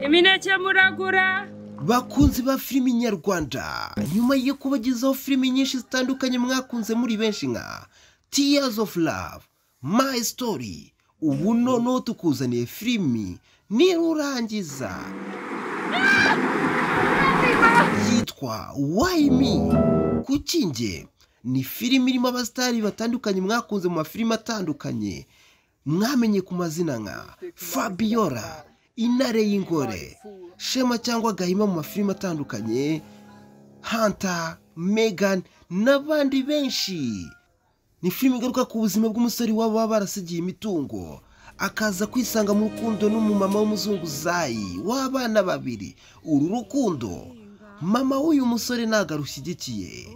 Imineke muragura. Bakunzi ba filimi nyarwanda, nyuma yo kubagezaho filimi nyinshi zitandukanye mwakunze muri benshi nka Tears of Love, My Story, ubu noneho tukuzaniye filimi Nirurangiza yitwa Why Me. Kuki nge? Ni filimi irimo abasitari batandukanye mwakunze mu mafilimi atandukanye, mwamenye ku mazina nka Fabiola, Intare y'Ingore, Shema cyangwa Gahima mu mafilimi atandukanye, Hunter, Megan n'abandi benshi. Ni filimi igaruka ku buzima bw'umusore wabo baba barasigiye imitungo, akaza kwisanga mu rukundo n'umumama w'umuzunguzayi w'abana babiri. Uru rukundo mama w'uyu musore ntago arushyigikiye,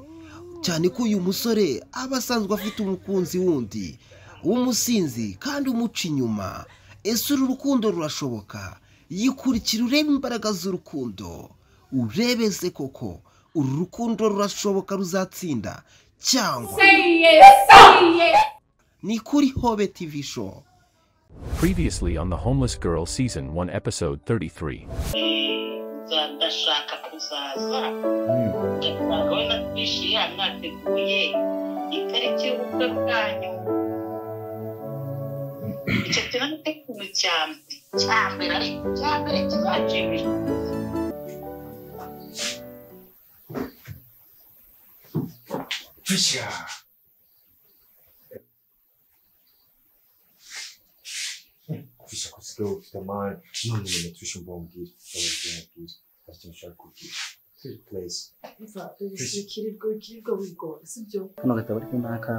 cyane ko uyu musore aba asanzwe afite umukunzi wundi w'umusinzi kandi umuca inyuma. Ese uru rukundo rurashoboka? Yikurikira urebe imbaraga z'urukundo, urebeze koko uru rukundo rurashoboka, ruzatsinda cyangwa ni kuri Hobe TV show. Previously on The Homeless Girl Season 1 Episode 33. Ndashaka kuzaza ntabwo natwishyuye mwateguye itariki y'ubukwe bwanyu. Icyo kintu ni ikintu cya mbere ariko cya mbere kizacimisha. Fisha kusikia ukitamani nani nimetusha mbongi ati nshaka kugira place kirirwa wigora sibyo hano gatabari k'imaka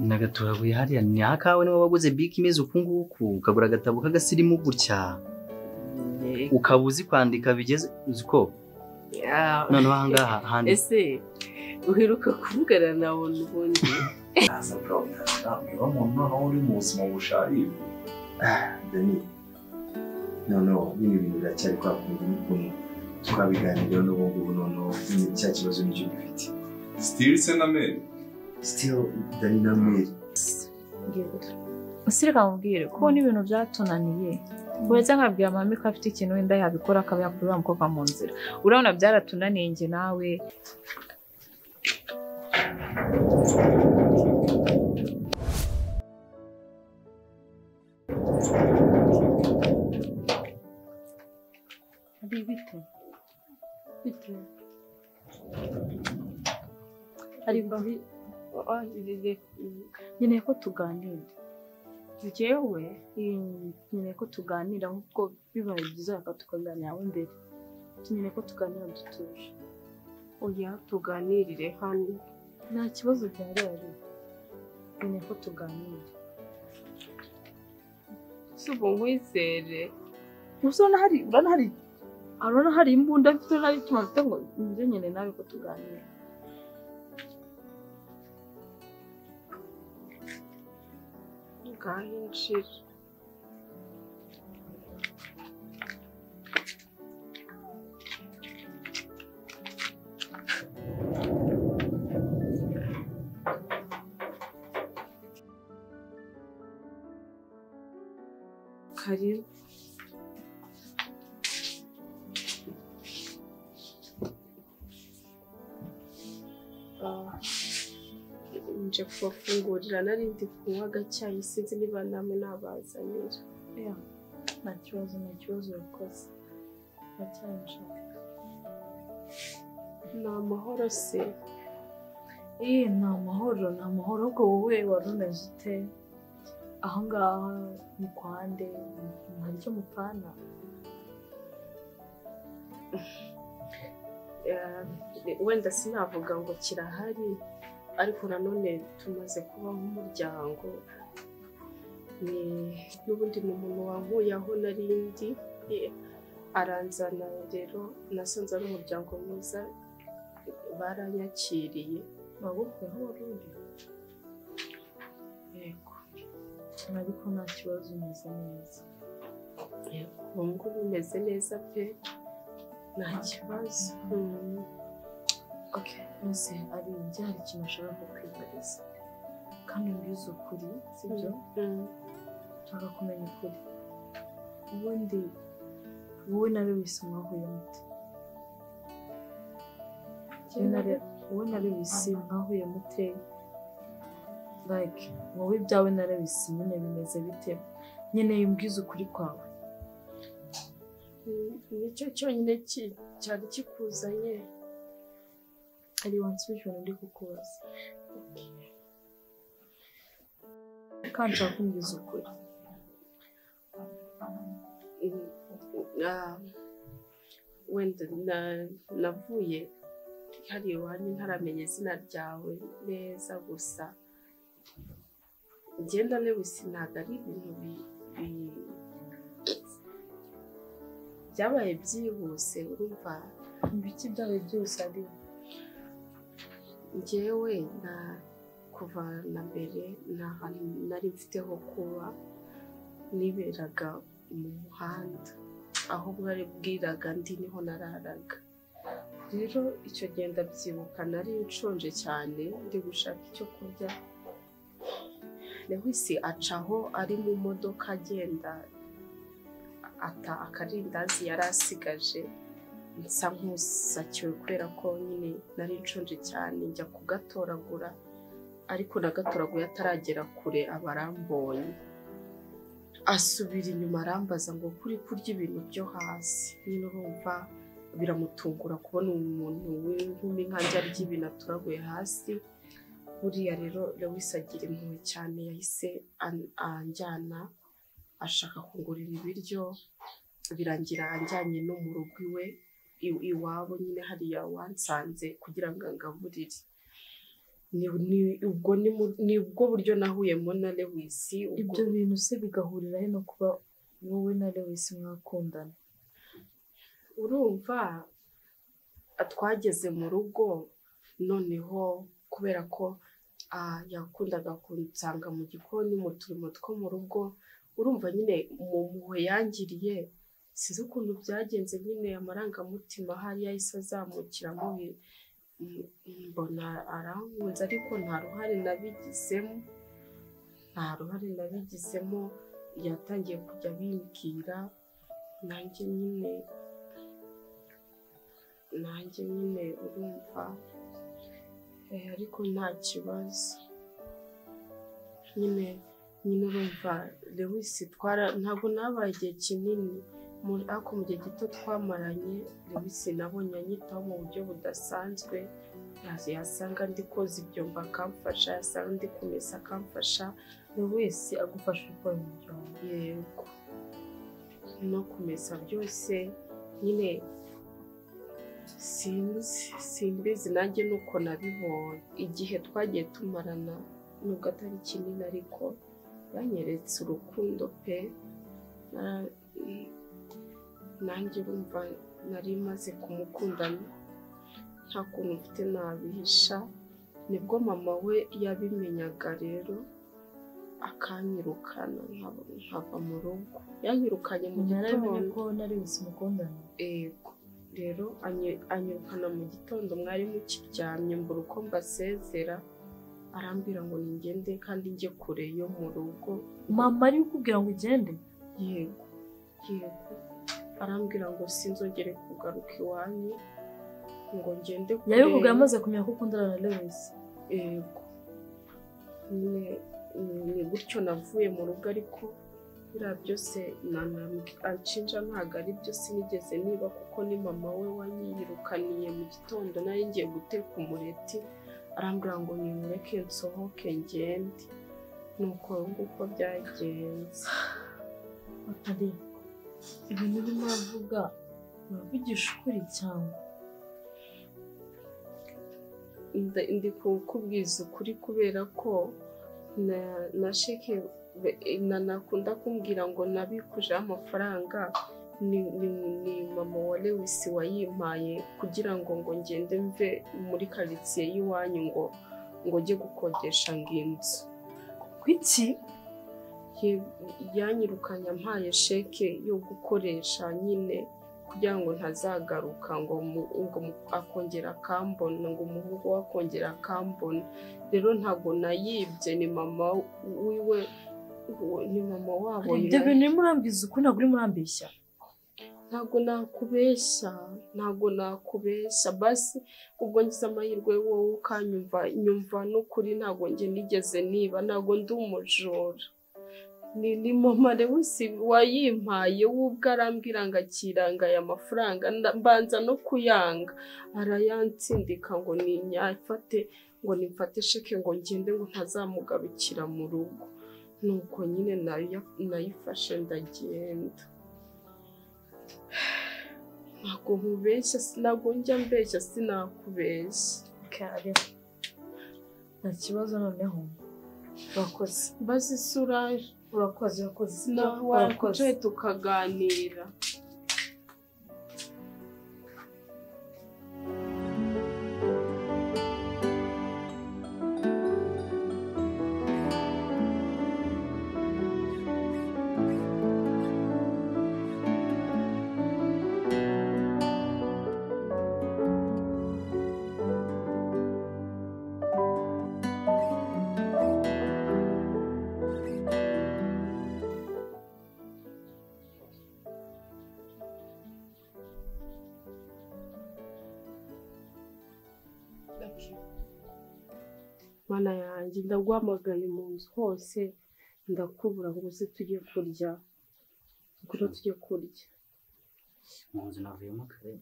nagaturabuye hariya ni akawe niwe waguze biki imeze ukunguku ukagura gatabo kagasirimu gutya ukabuzi kwandika bigeze uziko none ahangaha handi Ese uheruka kuvugana nawe n'ubundi? asa problem yo umuntu uri mu buzima bushari Dani no nyine ibintu biracyari kwa kundi n'ukuntu twabiganiraho n'ubu noneho cya kibazo nicyo gifite Still sename. Still Dani na Mary. Usirika mubwire ko n'ibintu byatunaniye. Bweze nkabwira mama ko afite ikintu wenda yabikora akabyakura mukova mu nzira. Urabona byaratunaniye nge nawe. Bite. Ariko nyine ko tuganira. Jewe nyine ko tuganira ahubwo bibaye byiza tukaganira imbere. Nyine ko tuganira dutuje. Oya tuganirire hano. Nta kibazo cyari. Nyine ko tuganira. Subo ngwizere. Urabona hari imbunda mfite nari kimafite ngo nje nyine nawe ko tuganira. Gahinshira. Karibu. Nje kubafungurira nari ndi kunywa agacyayi sinzi niba namwe nabazanira. Nta kibazo yakoze. Acyayi nshaka. Ni amahoro se? Ni amahoro ahubwo wowe wari umeze ute? Aho ngaha mu Kwande hari icyo mupfana? Wenda sinavuga ngo kirahari ariko nanone tumaze kuba nk'umuryango. N'ubundi ni umuntu wankuyeho narindi aranzana rero nasanze ari umuryango mwiza baranyakiriye. Bagukuyeho warundi? Yego. Ariko nta kibazo umeze neza. Ubu ngubu umeze neza pe nta kibazo. Okay, nose ari hari ikintu ushaka kukwibariza kandi mbizi ukuri sibyo? Nshaka kumenya ukuri. Ubundi wowe na Lewis mwahuye mute? Wowe na Lewis mwahuye mute? Like wowe byawe na Lewis nyine bimeze bite? Nyine yumbwiza ukuri kwawe. Nicyo cyonyine cyari kikuzanye. Ari wansubije ndi kukubaza. Kandi nshaka ukuri. Wenda navuye hari iwanyu ntaramenya izina ryawe neza gusa ngenda Lewis ntabwo ari ibintu byabaye byihuse urumva ibiki byabaye byose ari njyewe kuva na mbere nari mfite ho kuba niberaga mu muhanda aho bwari bwiraga ndi niho nararaga rero icyo genda byibuka nari nshonje cyane ndi gushaka icyo kurya Lewis acaho ari mu modoka agenda ata akarindazi yari asigaje nsa nk'usakiwe kubera ko nyine nari nshonje cyane njya kugatoragura ariko nagatoraguye ataragera kure abarambonye asubira inyuma arambaza ngo kuri kurya ibintu byo hasi nyine urumva biramutungura kubona umuntu w'inkumi nkanjye arya ibintu aturaguye hasi buriya rero Lewis agira impuhwe cyane yahise anjyana ashaka kungurira ibiryo birangira anjyanye no mu rugo iwabo nyine hariya wansanze kugira ngo angaburire ubwo buryo nahuyemo na Lewis ibyo bintu se bigahurira he no kuba wowe na Lewis mwakundana urumva twageze mu rugo noneho kubera ko yakundaga kunsanga mu gikoni mu turimo two mu rugo urumva nyine mu mpuhwe yangiriye size ukuntu byagenze nyine amarangamutima hari yahise azamukiramo mbona arankunze ariko nta ruhare nabigizemo yatangiye kujya bimbwira nanjye nyine urumva ariko nta kibazo nyine urumva Lewis ntabwo nabaye igihe kinini ariko mu gihe gito twamaranye Lewis nabonye anyitaho mu buryo budasanzwe yasanga ndi koza ibyombo akamfasha yasanga ndi kumesa akamfasha Lewis agufasha gukora ibyombo yego no kumesa byose nyine simbizi nanjye nuko nabibonye igihe twagiye tumarana nubwo atari kinini ariko yanyeretse urukundo pe nanjye urumva nari maze kumukundana nta kuntu mfite nabihisha nibwo mama we yabimenyaga rero akanyirukana nkava mu rugo yanyirukanye mu gitondo ko nari mukundana yego rero anyirukana mu gitondo mwari mukiryamye mbura uko mbasezera arambwira ngo ningende kandi njye kure yo mu rugo mama ari kukubwira ngo ugende yego arambwira ngo sinzongere kugaruka iwanyu ngo ngende kure yabikubwiye amaze kumenya ko ukundana na Lewis yego ni gutyo navuye mu rugo ariko biriya byose anshinja ntabwo ari byo sinigeze niba kuko ni mama we wanyirukaniye mu gitondo nari ngiye guteka umureti arambwira ngo nimureke nsohoke ngende nuko nguko byagenze atari ibintu urimo uravuga uravugisha ukuri cyangwa ndi kukubwiza ukuri kubera ko na sheke nakunda kumbwira ngo nabikujeho amafaranga ni mama wa Lewis wayimpaye kugira ngo ngende mve muri karitsiye y'iwanyu ngo njye gukodesha inzu kwiki yanyirukanye ampaye sheke yo gukoresha nyine kugira ngo ntazagaruka ngo akongera akambona ngo umuhungu we akongera akambona rero ntabwo nayibye ni mama wiwe ni mama wabo ibyo bintu urimo urambwiza ukuri ntabwo urimo urambeshya ntabwo nakubeshya basi ubwo ngize amahirwe wowe ukanyumva nyumva n'ukuri ntabwo njye nigeze niba ntabwo ndi umujura ni mama wese wayimpaye wubwo arambwira ngo akiranga aya mafaranga mbanza no kuyanga arayansindika ngo ninyafate ngo nimfate sheke ngo ngende ngo ntazamugarukira mu rugo nuko nyine nayifashe ndagenda ntabwo nkubeshya ntabwo njya mbeshya sinakubeshya kare nta kibazo noneho urakoze bazi isura urakoze wakucaye tukaganira mana yanjye ndaguhamagaye mu nzu hose ndakubura ngo uze tujye kurya ngura tujye kurya mu nzu navuyemo kare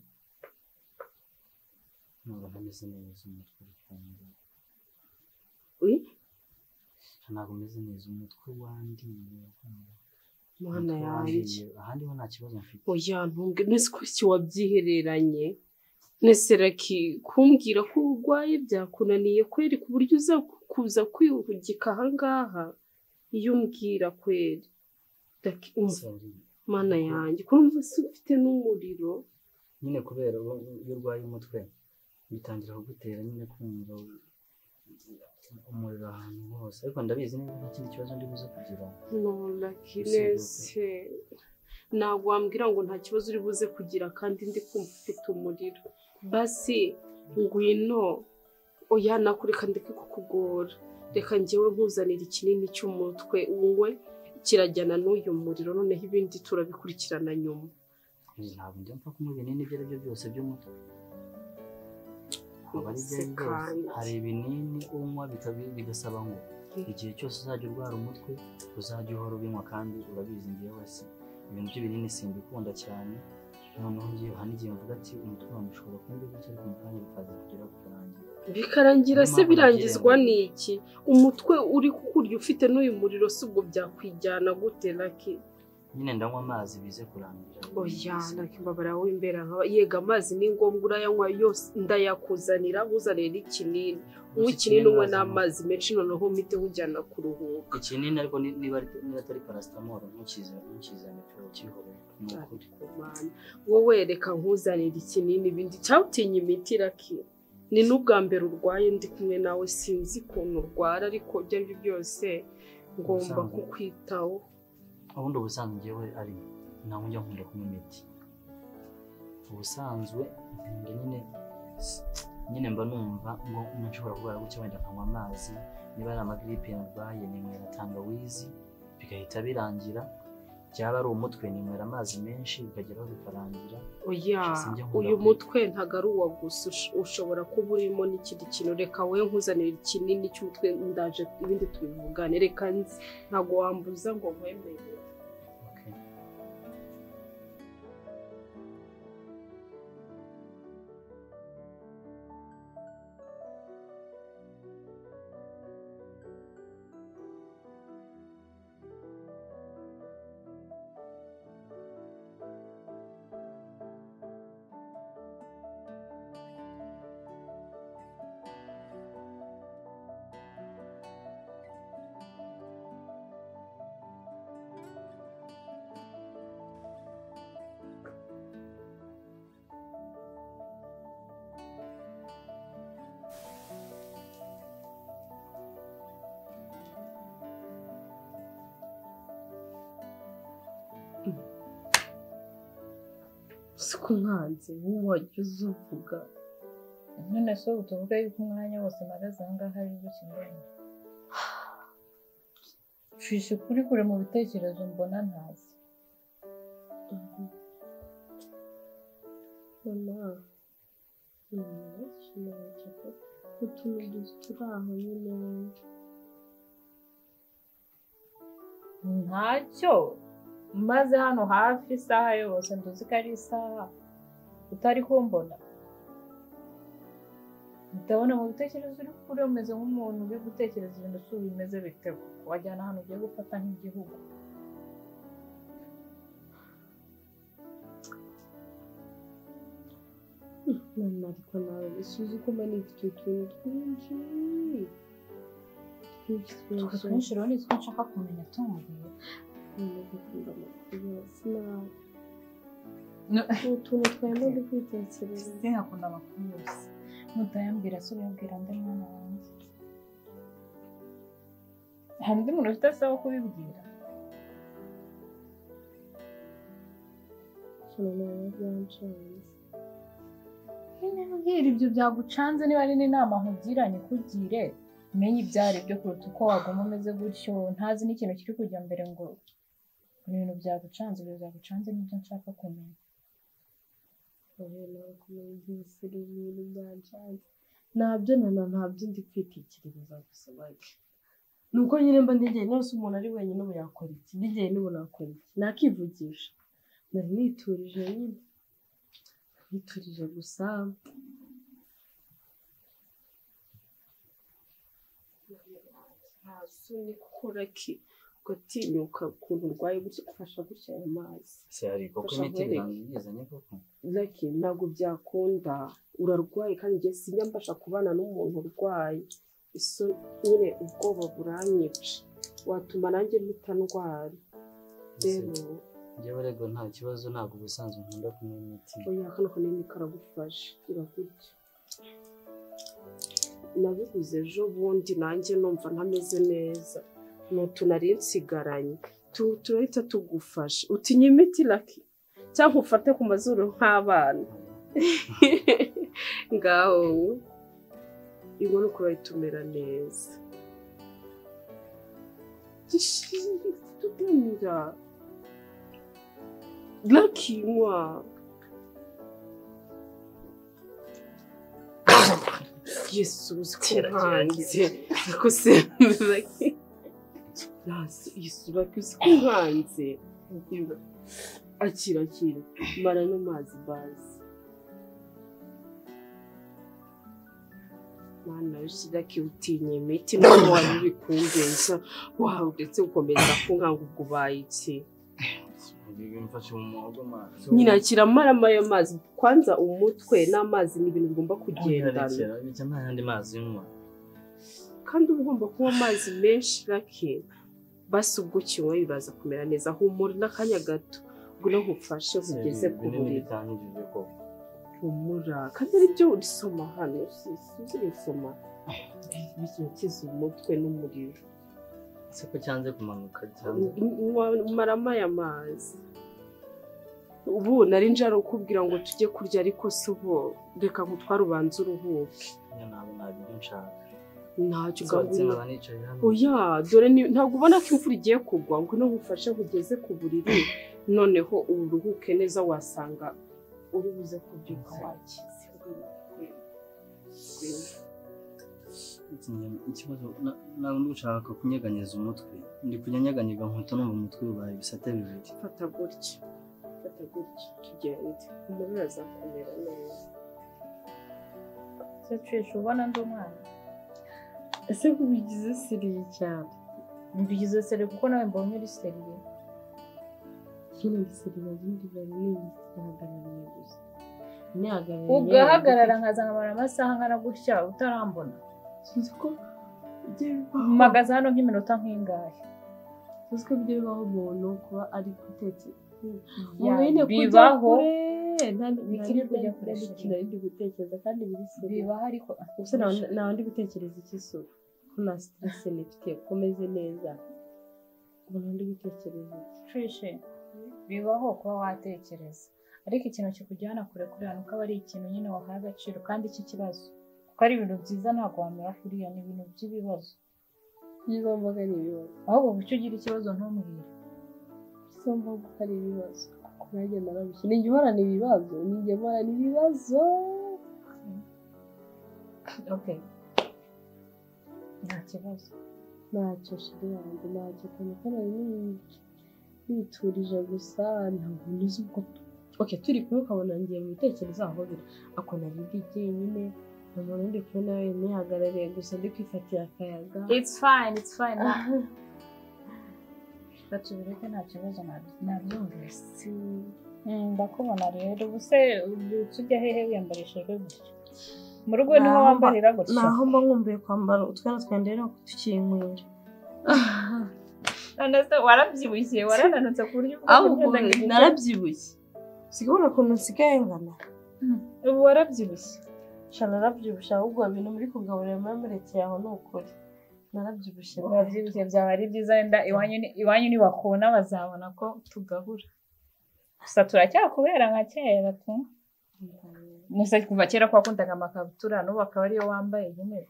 ntabwo ntameze neza umutwe ufunze ntabwo umeze neza umutwe wandiye mana yanjye ahandi ho nta kibazo mfite oya ntumbwe nese ko iki wabyihereranye neseraki kumbwira ko urwaye byakunaniye kweri ku buryo uza kuza kwihugika ahangaha iyo umbwira kweri mana yanjye kurumva se ufite n'umuriro nyine kubera iyo urwaye umutwe bitangira kugutera nyine kumva umuriro ahantu hose ariko ndabizi niba nta kindi kibazo ndi buze kugira no lakinese ntabwo wambwira ngo nta kibazo uri buze kugira kandi ndi kumva ufite umuriro basi ngwino oya nakureka ndeke kukugora reka njyewe nkuzanira ikinini cy'umutwe unywe kirajyana n'uyu muriro noneho ibindi turabikurikirana nyuma ntabwo njya mpfa kunywa ibinini ibyo ari byo byose by'umutwe hari ibinini unywa bigasaba ngo igihe cyose uzajya urwara umutwe uzajya uhora ubinywa kandi urabizi ngewe wese ibintu by'ibinini simbikunda cyane noneho ngewe hari n'igihe mvuga ati umutwe wanjye ushobora kumva gutya ariko mu kanya bikaza kugera bikarangira se birangizwa n'iki umutwe uri kukurya ufite n'uyu muriro si ubwo byakwijyana gute laki nyine ndanywa amazi bize kurangira oya laki mbabara w'imbere yega amazi ni ngombwa urayanywa yose ndayakuzanira nkuzanira ikinini uw'ikinini unywa n'amazi menshi noneho mpite ujyana kuruhuka ikinini ariko niba atari paracetamol ntukizane pero ukihorera ni ukuri wowe reka nkuzanira ikinini ibindi cyawutinya imiti laki ni n'ubwa mbere urwaye ndi kumwe nawe sinzi ukuntu urwara ariko ibyo ari byo byose ngomba kukwitaho ubundi ubusanzwe ngewe ari ntabwo njya nkunda kunywa imiti ubusanzwe nyine mba numva ngo nshobora kurwara gutya wenda nkanywa amazi niba ari amagiripe narwaye ninywera tangawizi bigahita birangira byaba ari umutwe ninywera amazi menshi bikageraho bikarangira oya uyu mutwe ntago ari uwa gusa ushobora kuba urimo n'ikindi kintu reka we nkuzanira ikinini cy'umutwe ndaje ibindi tubivugane reka ntago wambuza ngo nkwemere siko nkanze wowe wajya uvuga none so utuvuga yuko umwanya wose mpagaze aha ngaha ari gukina fishe kuri kure mu bitekerezo mbona ntazi Mama, utuntu turi aho nyine. Ntacyo maze hano hafi isaha yose nduzi ko ari isaha utari kumbona. Ndabona mu bitekerezo uri kuri umeze nk'umuntu uri gutekereza ibintu si bimeze bite wajyana hano ugiye gufata nk'igihugu. Mama ariko nawe isuzi ko mba nifite utuntu twinshi Twinshi rero nitwo nshaka kumenya tumbwira. gukunda amakuru yose nawe utuntu twari ndi kwitekereza. Sinkakunda amakuru yose. Nutayambwira se uyabwira undi mwana wanjye. Hari undi muntu ufite se wo kubibwira? Nawe byancanze. Nyine mbwira ibyo byagucanze niba ari n'inama nkugiranye kugire umenye ibyari byo kuruta uko waguma umeze gutyo ntazi n'ikintu kiri kujya mbere ngo ibintu byagucanze nibyo nshaka kumenya. Nawe kumenya ibisiri ibintu byancanze ntabyo ndi kwitekerereza gusa bake. Nuko nyine mba ndigeye nose umuntu ari wenyine ubu yakora iki? Ndigeye n'ubu nakora iki? Nakivugisha. Nari niturije nyine. Niturije gusa. Ntasuni gukora ki? Gutinyuka ukuntu urwaye gutya ufasha gutya ayo mazi. Se hari koko imiti ngizanye koko. Lucky ntabwo byakunda. Urarwaye kandi njye sinjya mbasha kubana n'umuntu urwaye. Iso nyine ubwoba buranyica. Watuma nanjye mpita ndwara. Rero njyewe rego nta kibazo ntabwo ubusanzwe nkunda kunywa imiti. oya kano kanini karagufasha. Urakurya. Nabiguze ejo bundi nanjye numva ntameze neza. Nutu nari nsigaranye. Turahita tugufasha. Utinya imiti Lucky? Cyangwa ufate ku mazuru nk'abana? Ngaho ibona uko bayitumera neza. Gishinzwe tutumira. Lucky mwa. Yesu uzikuhanze. Akose Lucky. Yesu Lucky uzikuhanze. Akira. Mara no mazi bazi. Mana Lucky utinye imiti none wari bikundenza. Wow ndetse ukomeza kunkanga ubwo bayiki. Mfashe mu muhogo mazi. Nyina akira marama yo mazi kwanza umutwe n'amazi ni ibintu bigomba kugendana. Bijya nta yandi mazi nywa. Kandi ugomba kuba amazi menshi Lucky. Basi ubwo kinywa biraza kumera neza. Humura n'akanya gato. Ngwino nkufashe ugeze ku buriri. Humura. Kandi ari byo urisoma hano. Urisoma. Bityo kiza umutwe n'umuriro. Siko cyanze kumanuka cyane. Marama y'amazi. Ubu nari njara ukubwira ngo tujye kurya ariko subo reka nkutwara ubanza uruhuke. Ntabwo nshaka. Ntacyo gahunda. Oya dore ntabwo ubona ko imvura igiye kugwa ngo no bufashe kugeze ku buriri noneho uruhuke neza wasanga uri buze kubyuka wakize. Ikibazo ntabwo ndushaka kunyeganyeza umutwe. Ndi kunyeganyega nkuto no mu mutwe ubaye bisate bibiri. Fata gutya. Tugende. Umuriro azakomera neza. Cece ubona ndi umwana. Ese kubigize seriye cyane. Mbigize seriye kuko nawe mbonye uri seriye. Kino giseriye n'indi bari n'ahagarariye gusa. Ugahagarara nkaza nkamara amasaha nkana gutya utarambona. Sinzi ko mpagaze hano nk'iminota nk'ingahe. Sinzi ko ibyo bibaho umuntu kuba ari gutetse. Bibaho. Bikiri kujya kureba ikintu ari gutekereza kandi biri seriye. Bibaho ariko gusa nawe ndi gutekereza ikisura. Ko na stress nifite komeze neza. Ubona ndi gutekereza. Trishe. Bibaho kuba watekereza. Ariko ikintu kikujyana kure hano ko ari ikintu nyine wahaye agaciro kandi iki kibazo. Kuko ari ibintu byiza ntabwo wamera kuriya ni ibintu by'ibibazo. Nigomba ari ibibazo. Ahubwo bucyo ugira ikibazo ntumbwire. Somba ko ari ibibazo. nanjye nararushye ninjye uhorana ibibazo ninjye mporana ibibazo. Okay, nta kibazo. Ntacyo shiri yanjye ntacyo kandi niturije gusa ntabwo nizi uko turi kumwe ukabona ngiye mu bitekerezo aho biri ako nari ndi jyenyine umuntu ndi kumwe nawe nihagarariye gusa ndi kwifatira akayaga. It's fine batubireke nta kibazo nabyumvise. Ndakubona rero ubuse ubyutse ujya hehe wiyambarishije gutya mu rugo niho wambarira gutya? Naho mba nkumbuye kwambara utwana twende rero tukinkwira. None se warabyibushye warananutse ku buryo narabyibushye sigabona ukuntu nsigaye ngana. Ubu warabyibushye? Narabyibushye ahubwo ibintu muri kugaburira murerekeye aho ni ukuri narabyibushye. Urabyibushye byaba ari byiza wenda iwanyu nibakubona bazabona ko tugahura gusa turacyakubera nka kera tu. Gusa kuva kera ko wakundaga amakabutura n'ubu akaba ariyo wambaye nyine.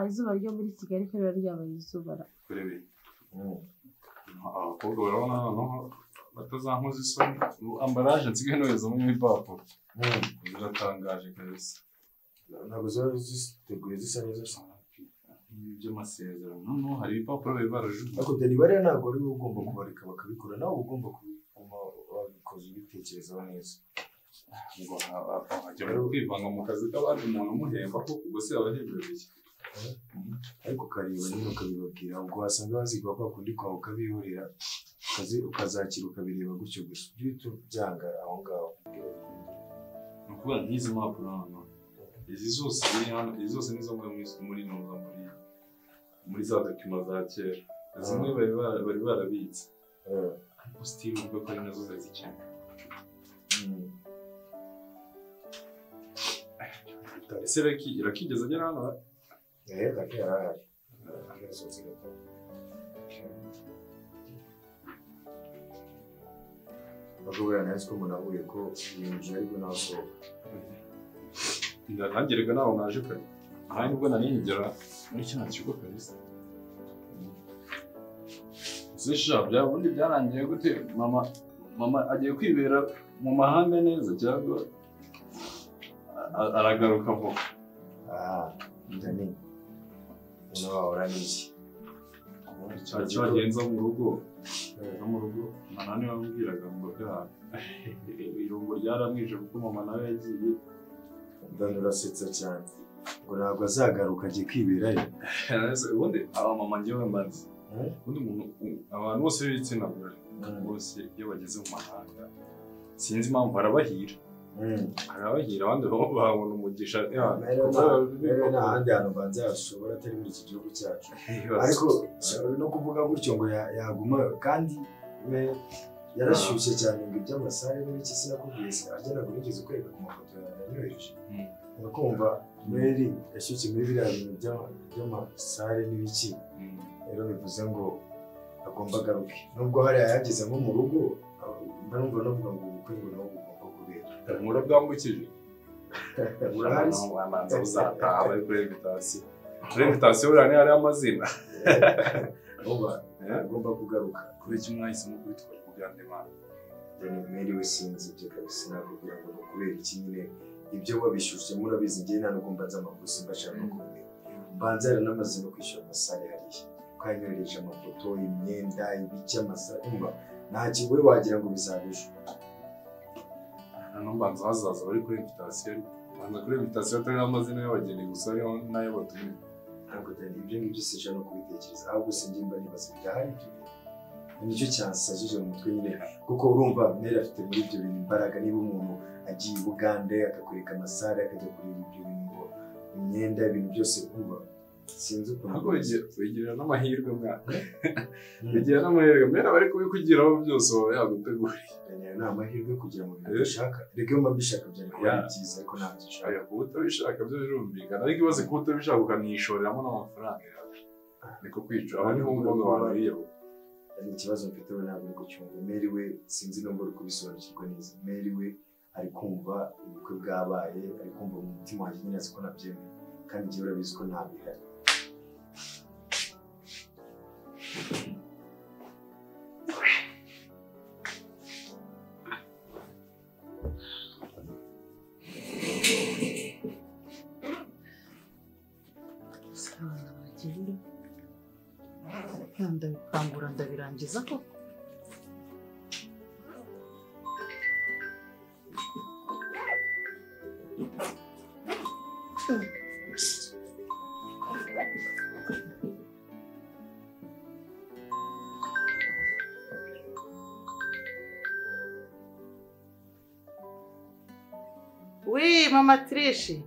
Izuba ryo muri Kigali ko riba ryabaye izuba. Abakobwa barabona noneho batazankoza isoni ambaraje nsigaye nohereza mu ibipapuro biratangaje kabisa. Ntabwo ziba ziteguye zisa neza by'amasezerano noneho hari ibipapuro bari barajugunya. ariko Dani bariya ntabwo ari wowe ugomba kubareka bakabikora nawe ugomba kuba wabikoze ubitekerezaho neza. ngo hajya kwivanga mu kazi k'abandi umuntu umuhemba ko ubwo se abahembereye ariko ukareba nyine ukabibabwira ubwo wasanga bazigwa kwa kundi kwawe ukabihorera ukazakira ukabireba gutyo gusa ujye uhita ubyanga aho ngaho. ni ukuvuga nk'izi mpapuro hano izi zose ziri hano izi zose nizo muri za dokima za kera zimwe bari barabitse ariko sitiri uvuga ko ari nazo zazikeneye. ese irakigeza agera hano? Raki yarahari arasohotse gato. bakubwira neza ko umuntu ahuye ko yinjiye ariko nasohoka. Ntangerega nawe naje kare aha nibwo naningera muri kino kigo kabisa. Zisha ubundi byarangiye gute? Mama agiye kwibera mu mahanga neza cyangwa aragaruka vuba? Dani uno wahora n'iki cyagenza mu rugo mama niwe wambwiraga ngo irungo ryaramwije kuko mama nawe yagiye. Dani urasetsa cyane ngo ntabwo azagaruka agiye kwiberayo. ubundi aba mama njyewe mbazi ubundi abantu bose b'ibitsina gore bose iyo bageze mu mahanga sinzi impamvu barabahira abandi babona umugisha. Rero nta handi hantu mbanza yashobora atari muri iki gihugu cyacu ariko no kuvuga gutyo ngo yaguma kandi yarashyushye cyane ngo iby'amasare n'ibiki sinakubwiye se arya ntabwo nigeze kwereka ku mafoto yanyohereje urakumva Mary yashyushye muri biriya bintu by'amasare n'ibiki rero bivuze ngo agomba agaruke nubwo hariya yageze nko mu rugo mba numva navuga ngo ubukwe ngo nabo bugomba kubera. Mura bwambukije urahari wamanza uzataha bari kuri invitation. Kuri invitation urane hari amazina agomba kugaruka. Kubera iki mwahisemo kubitwara kugande mana? Mary we sinzi ibyo kabisa nakubwira ngo ni ukubera iki nyine ibyo wabishyushye murabizi njye nta nubwo mbanza amakuru simbashaka no kubimenya. Mbanza rero namaze no kwishyura amasare hariya ukanyohereje amafoto imyenda ibiki amasare umva nta kiwe wagira ngo bizabejo. Mbanza hazaza bari kuri invitation banza kuri invitation atari amazina y'abageni gusa ariho n'ayo batumiye. Ntabwo Dani ibyo ngibyo sinshaka no kubitekereza ahubwo sinjye mba nibaza byahari ibyo nicyo cyansajije mu mutwe nyine kuko urumva Mary afite muri ibyo bintu imbaraga. Niba umuntu agiye i Bugande akakwereka amasare akajya kureba ibyo bintu ngo imyenda ibintu byose kumva sinzi ukuntu ahubwo wigirira n'amahirwe mwana wigira n'amahirwe Mary bari kubikugiraho byose waba yaguteguriye. Ni amahirwe kugira ngo ibintu bishaka reka iyo mba mbishaka byari kuba ari byiza ariko ntabyo ushaka. Kuba utabishaka byo birumvikana ariko ibaze kuba utabishaka ukanishoreramo n'amafaranga yawe niko kwicura aho niho wumva ngo abantu biyahura. Ni ikibazo mfite we ntabwo uri kucyumva. Mary we sinzi nubwo uri kubisobanukirwa neza. Mary we ari kumva ubukwe bwabaye ari kumva mu mutima wanjye nyine azi ko nabyemeye kandi njyewe urabizi ko ntabihari. kugeza koko Oui, Mama Trishi.